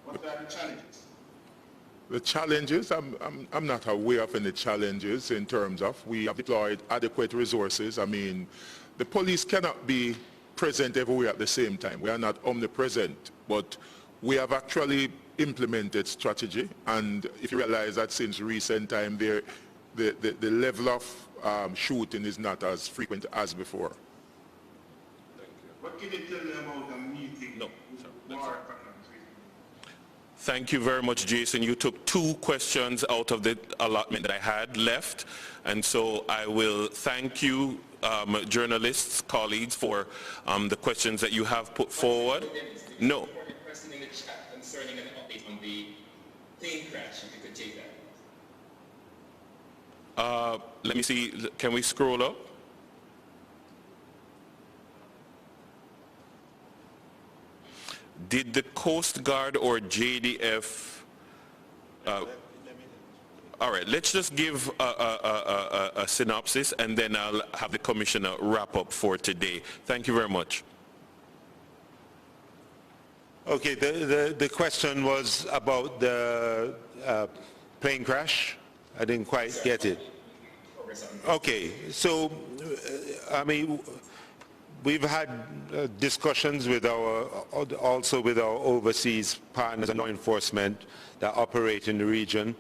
What are the challenges? The challenges, I'm not aware of any challenges in terms of we have deployed adequate resources. I mean, the police cannot be present everywhere at the same time. We are not omnipresent, but we have actually implemented strategy, and if you realize that since recent time the level of shooting is not as frequent as before. What can you tell me about a meeting? No, sir, thank you very much, Jason. You took 2 questions out of the allotment that I had left, and so I will thank you, journalists, colleagues, for the questions that you have put forward. No. Person in the chat concerning an update on the plane crash, if you could take that. Let me see, can we scroll up? Did the Coast Guard or JDF... all right, let's just give a synopsis, and then I'll have the Commissioner wrap up for today. Thank you very much. Okay, the question was about the plane crash. I didn't quite get it. Okay, so, I mean, we've had discussions with also with our overseas partners and law enforcement that operate in the region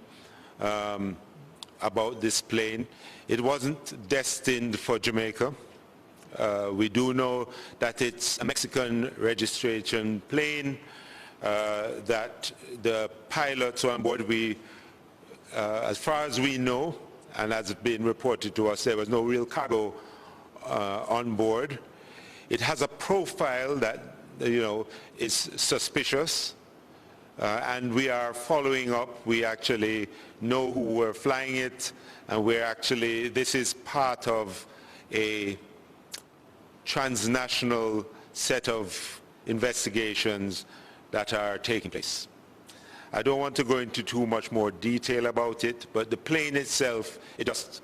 about this plane. It wasn't destined for Jamaica. We do know that it's a Mexican registration plane, that the pilots on board, as far as we know, and as it's been reported to us, there was no real cargo on board. It has a profile that, is suspicious, and we are following up. We actually know who were flying it, and this is part of a transnational set of investigations that are taking place. I don't want to go into too much more detail about it, but the plane itself, it just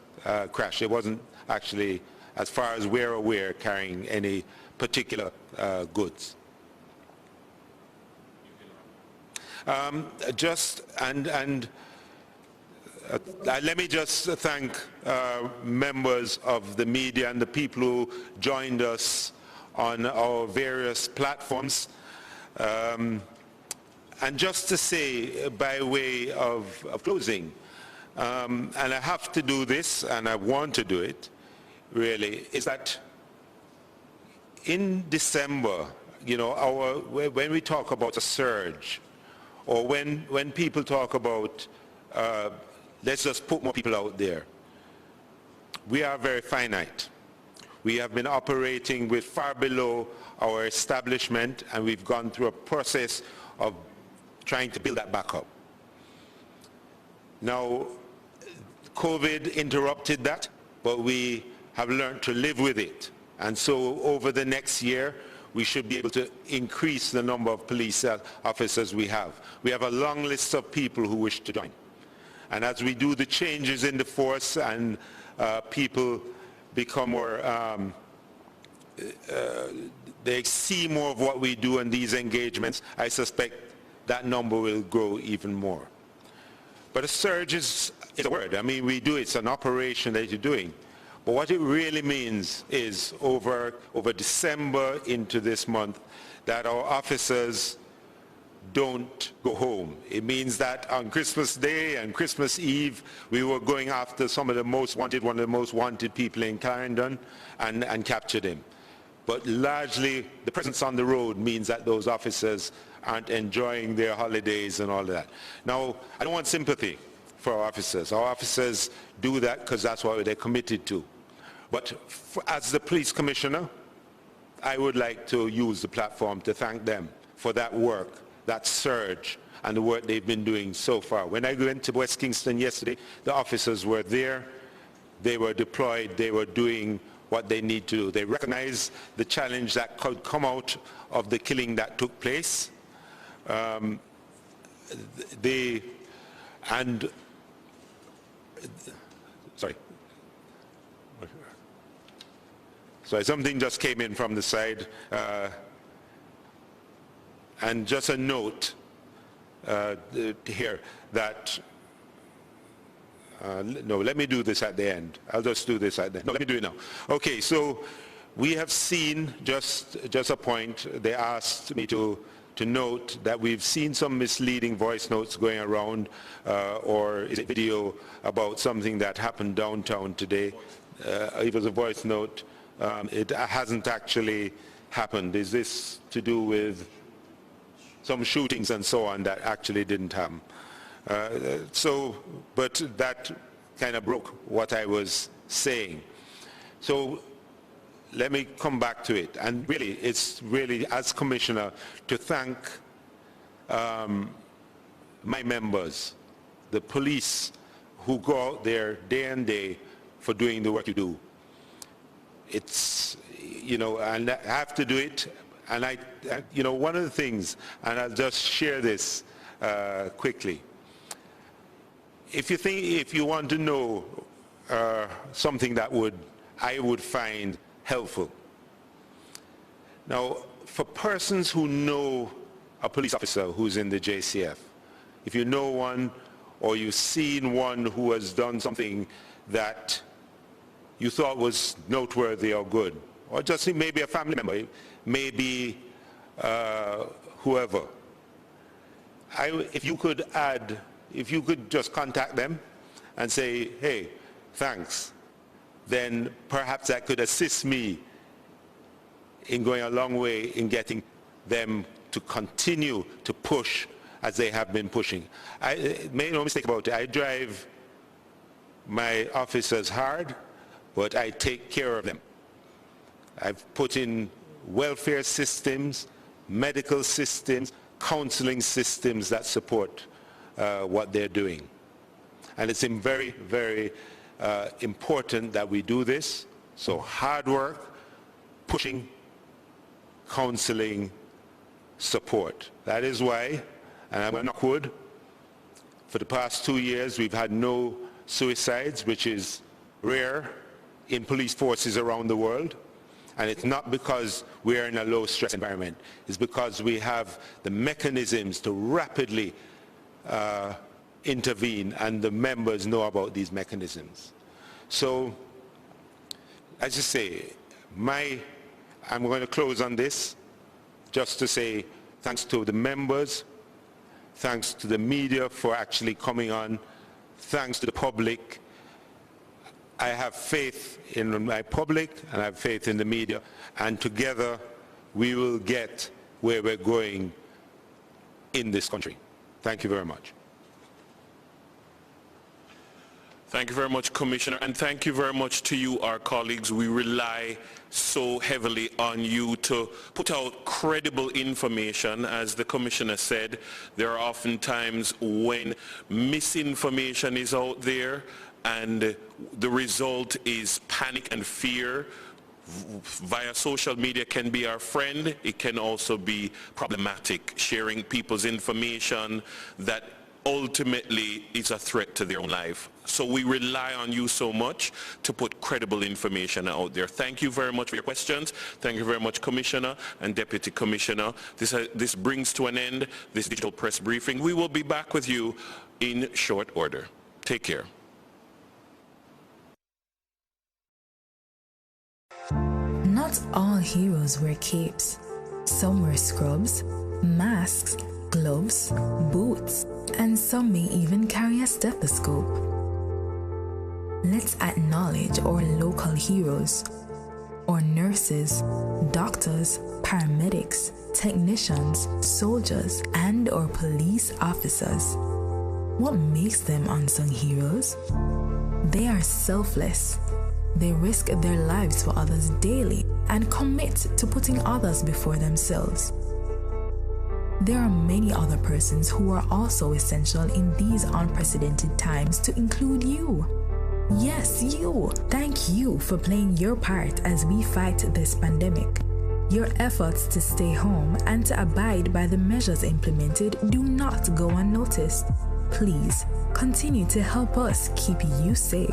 crashed. It wasn't actually, as far as we're aware, carrying any particular goods. Let me just thank members of the media and the people who joined us on our various platforms. And just to say, by way of closing, and I have to do this, and I want to do it, really, is that in December, when we talk about a surge, or when people talk about let's just put more people out there, we are very finite. We have been operating with far below our establishment, and we've gone through a process of trying to build that back up. Now, COVID interrupted that, but we have learned to live with it. And so over the next year, we should be able to increase the number of police officers we have. We have a long list of people who wish to join. And as we do the changes in the force and people become more, they see more of what we do in these engagements, I suspect that number will grow even more. But a surge is a word. I mean, we do, it's an operation that you're doing. But what it really means is over December into this month, that our officers don't go home. It means that on Christmas Day and Christmas Eve, we were going after some of the most wanted, one of the most wanted people in Clarendon, and captured him. But largely, the presence on the road means that those officers aren't enjoying their holidays and all of that. Now, I don't want sympathy for our officers. Our officers do that because that's what they're committed to. But as the police commissioner, I would like to use the platform to thank them for that work, that surge, and the work they've been doing so far. When I went to West Kingston yesterday, the officers were there, they were deployed, they were doing what they need to do. They recognize the challenge that could come out of the killing that took place. Sorry, something just came in from the side. And just a note here that, no, let me do this at the end. I'll just do this at the end. No, let me do it now. Okay, so we have seen, just a point, they asked me to note that we've seen some misleading voice notes going around, or is it video about something that happened downtown today. It was a voice note. It hasn't actually happened. Is this to do with some shootings and so on that actually didn't happen? But that kind of broke what I was saying. So let me come back to it. And really, it's really, as Commissioner, to thank my members, the police who go out there day and day for doing the work you do. It's, you know, and I have to do it. And you know, one of the things, and I'll just share this quickly. If you want to know something that I would find helpful. Now, for persons who know a police officer who's in the JCF, if you know one or you've seen one who has done something that you thought was noteworthy or good, or just maybe a family member, maybe whoever, if you could just contact them and say, hey, thanks, then perhaps that could assist me in going a long way in getting them to continue to push as they have been pushing. Make no mistake about it, I drive my officers hard, but I take care of them. I've put in welfare systems, medical systems, counseling systems that support what they're doing. And it's very, very important that we do this. So hard work, pushing, counseling, support. That is why, and I'm going to knock wood, for the past 2 years we've had no suicides, which is rare in police forces around the world. And it's not because we're in a low stress environment. It's because we have the mechanisms to rapidly intervene, and the members know about these mechanisms. So, as you say, I'm going to close on this just to say thanks to the members, thanks to the media for actually coming on, thanks to the public. I have faith in my public and I have faith in the media, and together we will get where we're going in this country. Thank you very much. Thank you very much, Commissioner, and thank you very much to you, our colleagues. We rely so heavily on you to put out credible information. As the Commissioner said, there are often times when misinformation is out there and the result is panic and fear. Via social media can be our friend. It can also be problematic, sharing people's information that ultimately is a threat to their own life. So we rely on you so much to put credible information out there. Thank you very much for your questions. Thank you very much, Commissioner and Deputy Commissioner. This brings to an end this digital press briefing. We will be back with you in short order. Take care. Not all heroes wear capes. Some wear scrubs, masks, gloves, boots, and some may even carry a stethoscope. Let's acknowledge our local heroes, our nurses, doctors, paramedics, technicians, soldiers, and our police officers. What makes them unsung heroes? They are selfless. They risk their lives for others daily and commit to putting others before themselves. There are many other persons who are also essential in these unprecedented times, to include you. Yes, you. Thank you for playing your part as we fight this pandemic. Your efforts to stay home and to abide by the measures implemented do not go unnoticed. Please continue to help us keep you safe.